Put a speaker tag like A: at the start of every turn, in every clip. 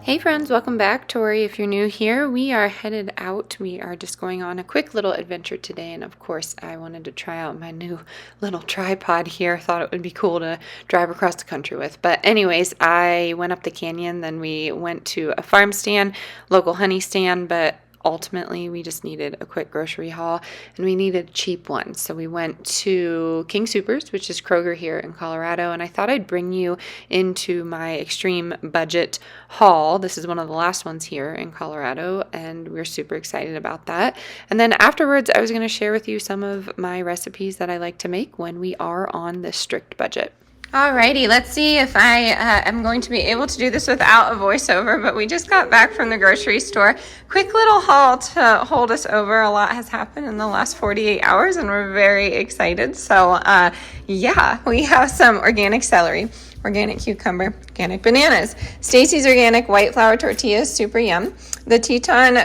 A: Hey friends, welcome back. Tori, if you're new here, we are headed out. We are just going on a quick little adventure today, and of course I wanted to try out my new little tripod here. Thought it would be cool to drive across the country with. But anyways, I went up the canyon, then we went to a farm stand, local honey stand, but ultimately we just needed a quick grocery haul and we needed a cheap one. So we went to King Soopers, which is Kroger here in Colorado, and I thought I'd bring you into my extreme budget haul. This is one of the last ones here in Colorado and we're super excited about that. And then afterwards I was going to share with you some of my recipes that I like to make when we are on this strict budget. Alrighty, let's see if I am going to be able to do this without a voiceover, but we just got back from the grocery store. Quick little haul to hold us over. A lot has happened in the last 48 hours and we're very excited. So yeah, we have some organic celery, organic cucumber, organic bananas, Stacy's organic white flour tortillas, super yum. The Teton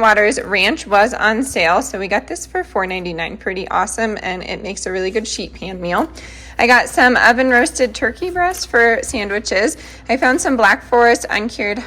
A: Waters Ranch was on sale, so we got this for $4.99, pretty awesome, and it makes a really good sheet pan meal. I got some oven roasted turkey breast for sandwiches. I found some Black Forest uncured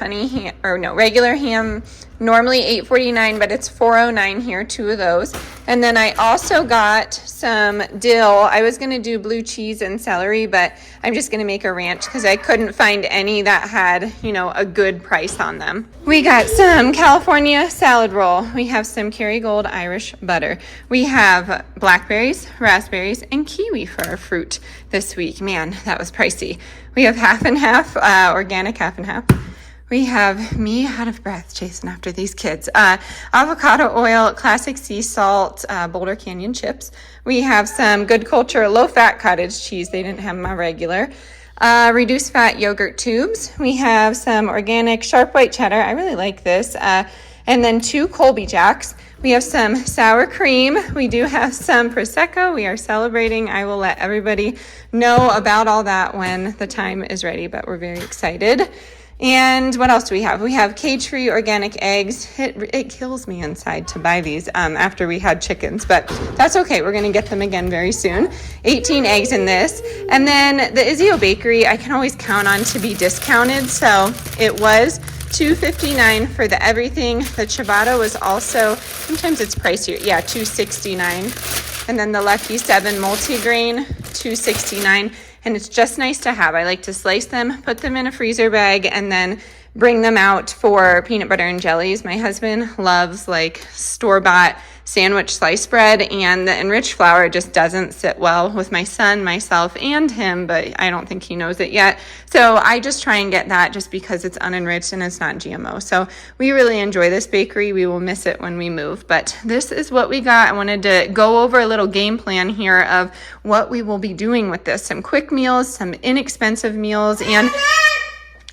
A: regular ham, normally $8.49, but it's $4.09 here, 2 of those. And then I also got some dill. I was going to do blue cheese and celery, but I'm just going to make a ranch because I couldn't find any that had, a good price on them. We got some California salad roll. We have some Kerrygold Irish butter. We have blackberries, raspberries, and kiwi for our fruit this week. Man, that was pricey. We have half and half, organic half and half. We have me out of breath chasing after these kids. Avocado oil, classic sea salt, Boulder Canyon chips. We have some Good Culture low-fat cottage cheese. They didn't have my regular. Reduced fat yogurt tubes. We have some organic sharp white cheddar. I really like this. And then 2 Colby Jacks. We have some sour cream. We do have some Prosecco. We are celebrating. I will let everybody know about all that when the time is ready, but we're very excited. And what else do we have? We have cage-free organic eggs. It kills me inside to buy these after we had chickens, but that's okay. We're going to get them again very soon. 18 eggs in this. And then the Izio Bakery, I can always count on to be discounted. So it was $2.59 for the everything. The ciabatta was also, sometimes it's pricier. Yeah, $2.69. And then the Lucky 7 multigrain, $2.69. And it's just nice to have. I like to slice them, put them in a freezer bag, and then bring them out for peanut butter and jellies. My husband loves store-bought sandwich slice bread, and the enriched flour just doesn't sit well with my son, myself, and him, but I don't think he knows it yet. So I just try and get that just because it's unenriched and it's not GMO. So we really enjoy this bakery. We will miss it when we move, but this is what we got. I wanted to go over a little game plan here of what we will be doing with this. Some quick meals, some inexpensive meals, and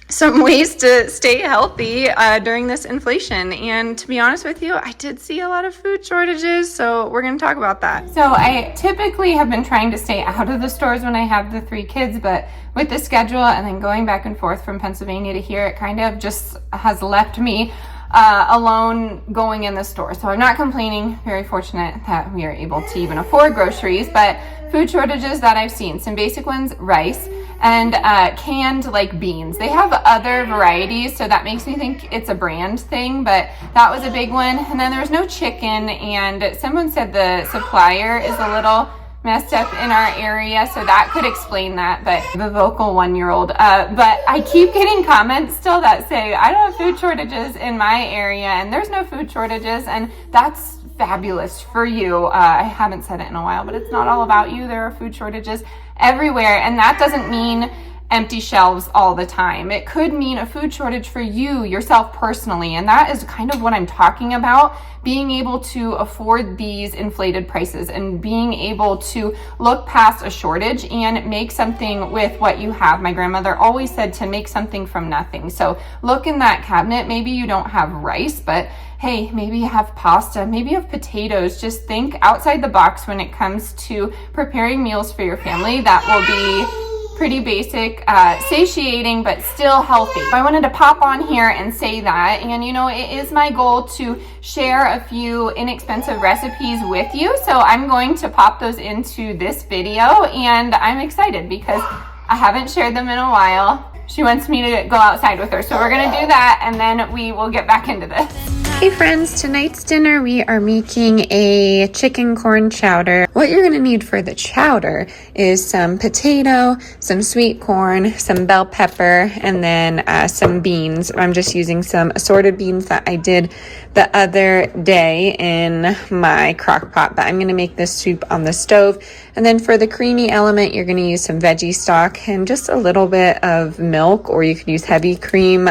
A: some ways to stay healthy during this inflation. And to be honest with you, I did see a lot of food shortages, so we're going to talk about that. So I typically have been trying to stay out of the stores when I have the 3 kids, but with the schedule and then going back and forth from Pennsylvania to here, it kind of just has left me alone going in the store. So I'm not complaining. Very fortunate that we are able to even afford groceries, but food shortages that I've seen, some basic ones, rice, and canned beans. They have other varieties, so that makes me think it's a brand thing, but that was a big one. And then there's no chicken, and someone said the supplier is a little messed up in our area, so that could explain that, but the vocal 1-year-old. But I keep getting comments still that say, I don't have food shortages in my area, and there's no food shortages, and that's fabulous for you. I haven't said it in a while, but it's not all about you. There are food shortages everywhere, and that doesn't mean empty shelves all the time. It could mean a food shortage for you, yourself personally, and that is kind of what I'm talking about. Being able to afford these inflated prices and being able to look past a shortage and make something with what you have. My grandmother always said to make something from nothing. So look in that cabinet. Maybe you don't have rice, but hey, maybe you have pasta, maybe you have potatoes. Just think outside the box when it comes to preparing meals for your family that will be pretty basic, satiating, but still healthy. I wanted to pop on here and say that, and it is my goal to share a few inexpensive recipes with you, so I'm going to pop those into this video, and I'm excited because I haven't shared them in a while. She wants me to go outside with her, so we're gonna do that and then we will get back into this. Hey friends, tonight's dinner we are making a chicken corn chowder. What you're gonna need for the chowder is some potato, some sweet corn, some bell pepper, and then some beans. I'm just using some assorted beans that I did the other day in my crock pot, but I'm gonna make this soup on the stove. And then for the creamy element, you're gonna use some veggie stock and just a little bit of milk, or you could use heavy cream.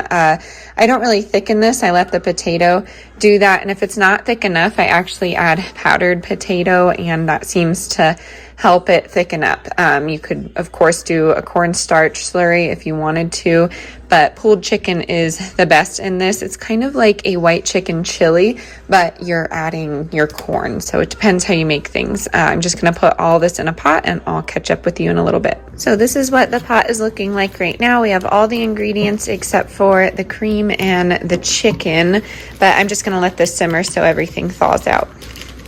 A: I don't really thicken this. I let the potato do that. And if it's not thick enough, I actually add powdered potato, and that seems to help it thicken up. You could, of course, do a cornstarch slurry if you wanted to, but pulled chicken is the best in this. It's kind of like a white chicken chili, but you're adding your corn. So it depends how you make things. I'm just going to put all this in a pot and I'll catch up with you in a little bit. So this is what the pot is looking like right now. We have all the ingredients except for the cream and the chicken, but I'm just going to let this simmer so everything thaws out.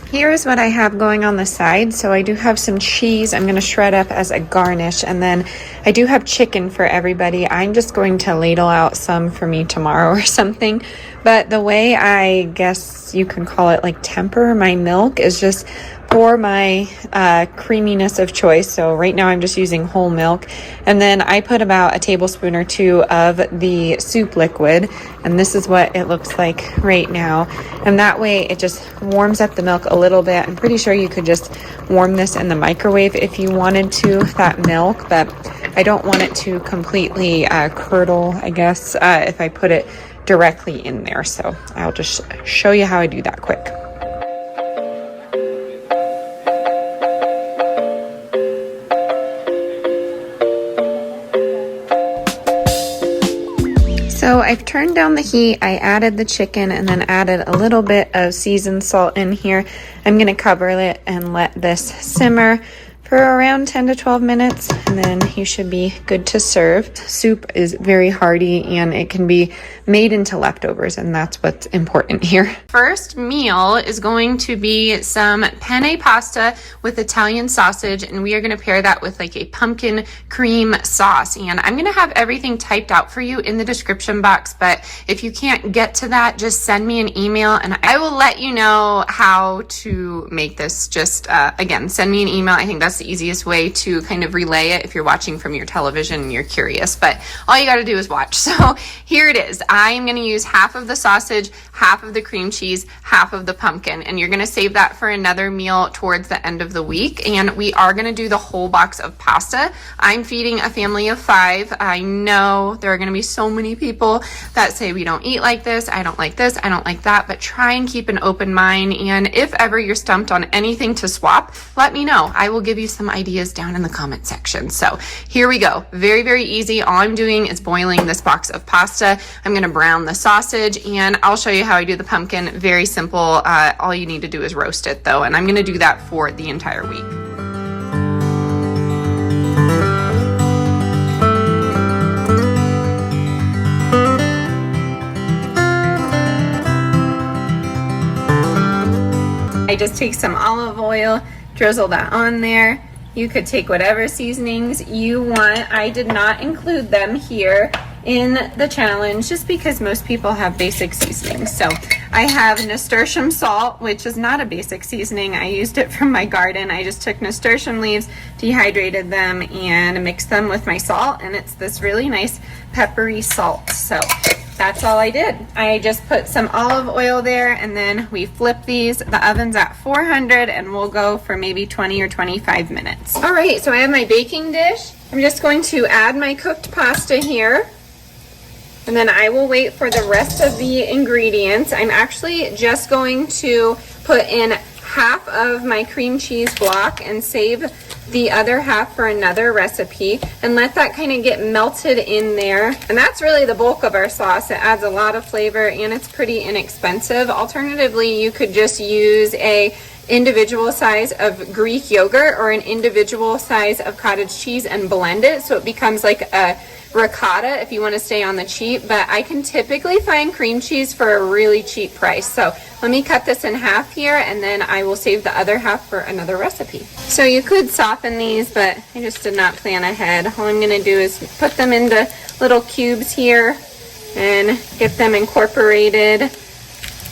A: Here's what I have going on the side. So I do have some cheese I'm going to shred up as a garnish, and then I do have chicken for everybody. I'm just going to ladle out some for me tomorrow or something. But the way I guess you can call it like temper my milk is just pour my creaminess of choice. So right now I'm just using whole milk, and then I put about a tablespoon or two of the soup liquid, and this is what it looks like right now. And that way it just warms up the milk a little bit. I'm pretty sure you could just warm this in the microwave if you wanted to, that milk, but I don't want it to completely curdle, I guess, if I put it directly in there. So I'll just show you how I do that quick. So I've turned down the heat, I added the chicken, and then added a little bit of seasoned salt in here. I'm going to cover it and let this simmer for around 10 to 12 minutes, and then you should be good to serve. Soup is very hearty and it can be made into leftovers, and that's what's important here. First meal is going to be some penne pasta with Italian sausage, and we are going to pair that with like a pumpkin cream sauce. And I'm going to have everything typed out for you in the description box, but if you can't get to that, just send me an email and I will let you know how to make this. Just again, send me an email. I think that's the easiest way to kind of relay it if you're watching from your television and you're curious, but all you got to do is watch. So here it is. I'm going to use half of the sausage, half of the cream cheese, half of the pumpkin, and you're going to save that for another meal towards the end of the week. And we are going to do the whole box of pasta. I'm feeding a family of 5. I know there are going to be so many people that say we don't eat like this, I don't like this, I don't like that, but try and keep an open mind. And if ever you're stumped on anything to swap, let me know. I will give you some ideas down in the comment section. So here we go. Very, very easy. All I'm doing is boiling this box of pasta. I'm going to brown the sausage, and I'll show you how I do the pumpkin. Very simple. All you need to do is roast it though, and I'm going to do that for the entire week. I just take some olive oil, drizzle that on there. You could take whatever seasonings you want. I did not include them here in the challenge just because most people have basic seasonings. So I have nasturtium salt, which is not a basic seasoning. I used it from my garden. I just took nasturtium leaves, dehydrated them, and mixed them with my salt, and it's this really nice peppery salt. So that's all I did. I just put some olive oil there, and then we flip these. The oven's at 400 and we'll go for maybe 20 or 25 minutes. All right, so I have my baking dish. I'm just going to add my cooked pasta here, and then I will wait for the rest of the ingredients. I'm actually just going to put in half of my cream cheese block and save the other half for another recipe, and let that kind of get melted in there. And that's really the bulk of our sauce. It adds a lot of flavor and it's pretty inexpensive. Alternatively, you could just use a individual size of Greek yogurt or an individual size of cottage cheese and blend it so it becomes like a ricotta if you want to stay on the cheap, but I can typically find cream cheese for a really cheap price. So let me cut this in half here, and then I will save the other half for another recipe. So you could soften these, but I just did not plan ahead. All I'm going to do is put them into little cubes here and get them incorporated.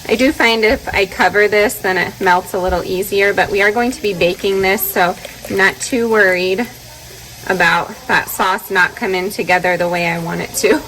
A: I do find if I cover this, then it melts a little easier, but we are going to be baking this, so I'm not too worried about that sauce not coming together the way I want it to.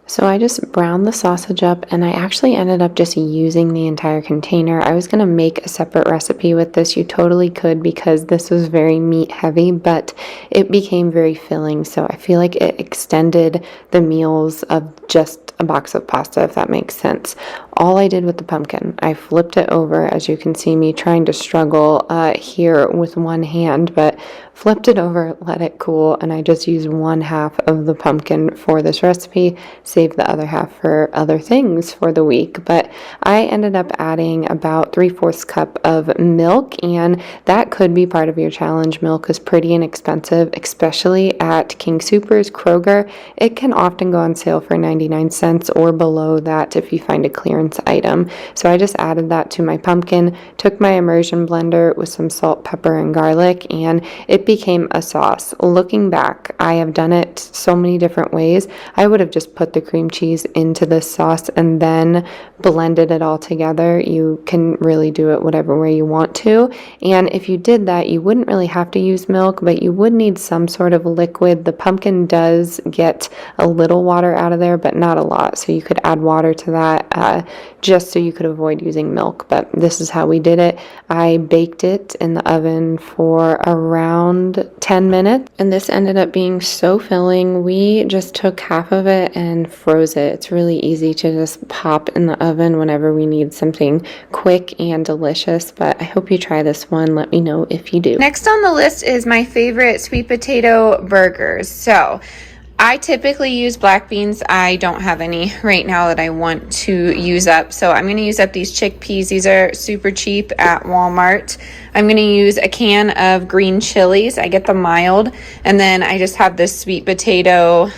B: So I just browned the sausage up, and I actually ended up just using the entire container. I was going to make a separate recipe with this. You totally could, because this was very meat heavy, but it became very filling. So I feel like it extended the meals of just a box of pasta, if that makes sense. All I did with the pumpkin, I flipped it over, as you can see me trying to struggle here with one hand, but flipped it over, let it cool, and I just used one half of the pumpkin for this recipe, saved the other half for other things for the week. But I ended up adding about 3/4 cup of milk, and that could be part of your challenge. Milk is pretty inexpensive, especially at King Soopers, Kroger. It can often go on sale for 99 cents or below that if you find a clearance item. So I just added that to my pumpkin, took my immersion blender with some salt, pepper, and garlic, and it became a sauce. Looking back, I have done it so many different ways. I would have just put the cream cheese into this sauce and then blended it all together. You can really do it whatever way you want to. And if you did that, you wouldn't really have to use milk, but you would need some sort of liquid. The pumpkin does get a little water out of there, but not a lot. So you could add water to that just so you could avoid using milk. But this is how we did it. I baked it in the oven for around 10 minutes, and this ended up being so filling. We just took half of it and froze it. It's really easy to just pop in the oven whenever we need something quick and delicious, but I hope you try this one. Let me know if you do.
A: Next on the list is my favorite sweet potato burgers. So I typically use black beans. I don't have any right now that I want to use up, so I'm going to use up these chickpeas. These are super cheap at Walmart. I'm going to use a can of green chilies. I get the mild, and then I just have this sweet potato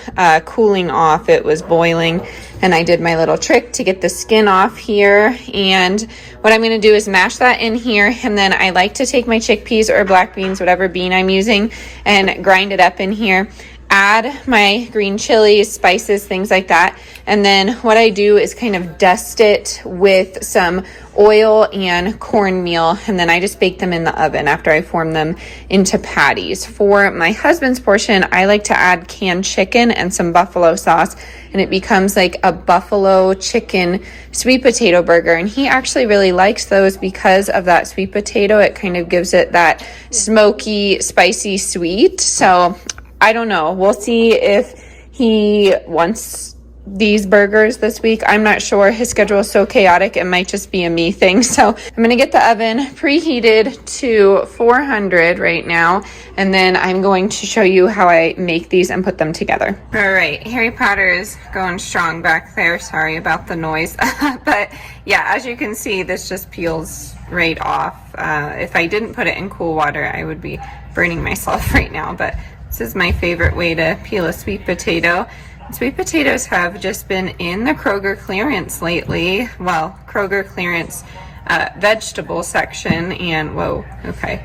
A: cooling off. It was boiling, and I did my little trick to get the skin off here. And what I'm going to do is mash that in here, and then I like to take my chickpeas or black beans, whatever bean I'm using, and grind it up in here. Add my green chilies, spices, things like that. And then what I do is kind of dust it with some oil and cornmeal, and then I just bake them in the oven after I form them into patties. For my husband's portion, I like to add canned chicken and some buffalo sauce, and it becomes like a buffalo chicken sweet potato burger. And he actually really likes those because of that sweet potato. It kind of gives it that smoky, spicy sweet. So I don't know. We'll see if he wants these burgers this week. I'm not sure. His schedule is so chaotic. It might just be a me thing. So I'm going to get the oven preheated to 400 right now. And then I'm going to show you how I make these and put them together. All right. Harry Potter is going strong back there. Sorry about the noise. But yeah, as you can see, this just peels right off. If I didn't put it in cool water, I would be burning myself right now. But this is my favorite way to peel a sweet potato. Sweet potatoes have just been in the Kroger clearance lately. Well, Kroger clearance vegetable section, and whoa, okay.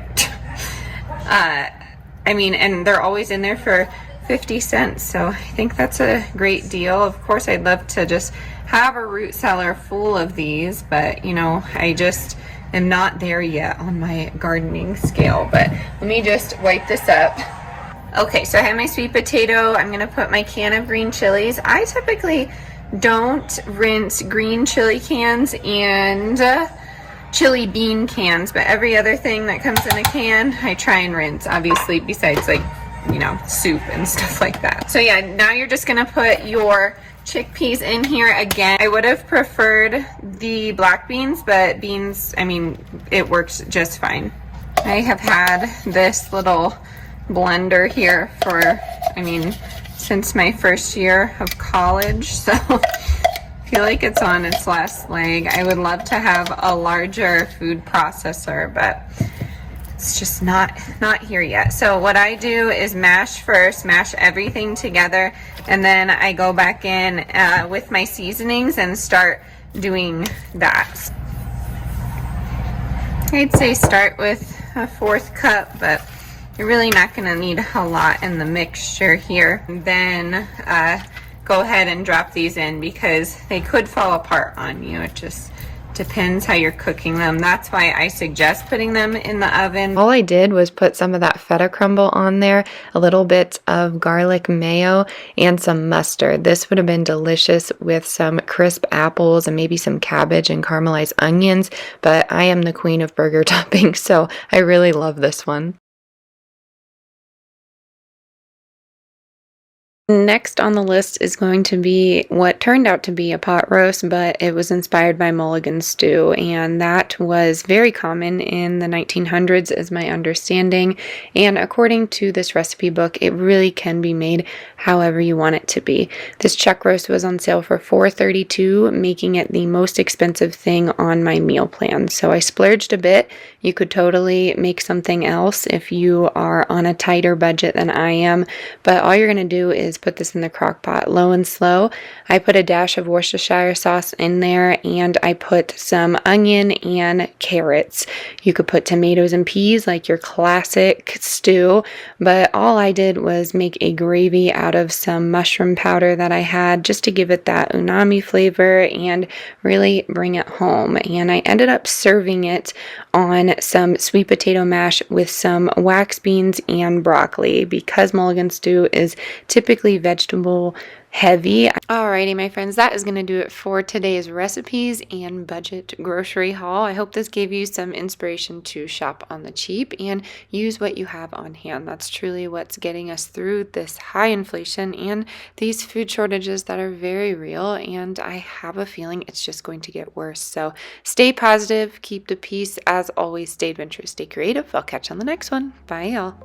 A: I mean, and they're always in there for 50 cents, so I think that's a great deal. Of course, I'd love to just have a root cellar full of these, but you know, I just am not there yet on my gardening scale. But let me just wipe this up. Okay, so I have my sweet potato. I'm going to put my can of green chilies. I typically don't rinse green chili cans and chili bean cans, but every other thing that comes in a can, I try and rinse, obviously, besides like, you know, soup and stuff like that. So yeah, now you're just going to put your chickpeas in here again. I would have preferred the black beans, but beans, I mean, it works just fine. I have had this little blender here for, I mean, since my first year of college, so I feel like it's on its last leg. I would love to have a larger food processor, but it's just not here yet. So what I do is mash first, mash everything together, and then I go back in with my seasonings and start doing that. I'd say start with a 1/4 cup, but you're really not going to need a lot in the mixture here. Then go ahead and drop these in because they could fall apart on you. It just depends how you're cooking them. That's why I suggest putting them in the oven.
B: All I did was put some of that feta crumble on there, a little bit of garlic mayo, and some mustard. This would have been delicious with some crisp apples and maybe some cabbage and caramelized onions, but I am the queen of burger toppings, so I really love this one. Next on the list is going to be what turned out to be a pot roast, but it was inspired by mulligan stew, and that was very common in the 1900s is my understanding, and according to this recipe book, it really can be made however you want it to be. This chuck roast was on sale for $4.32, making it the most expensive thing on my meal plan, so I splurged a bit. You could totally make something else if you are on a tighter budget than I am, but all you're going to do is put this in the crock pot low and slow. I put a dash of Worcestershire sauce in there, and I put some onion and carrots. You could put tomatoes and peas like your classic stew, but all I did was make a gravy out of some mushroom powder that I had just to give it that umami flavor and really bring it home. And I ended up serving it on some sweet potato mash with some wax beans and broccoli because mulligan stew is typically vegetable heavy. Alrighty, my friends, that is going to do it for today's recipes and budget grocery haul. I hope this gave you some inspiration to shop on the cheap and use what you have on hand. That's truly what's getting us through this high inflation and these food shortages that are very real, and I have a feeling it's just going to get worse. So stay positive, keep the peace. As always, stay adventurous, stay creative. I'll catch you on the next one. Bye, y'all.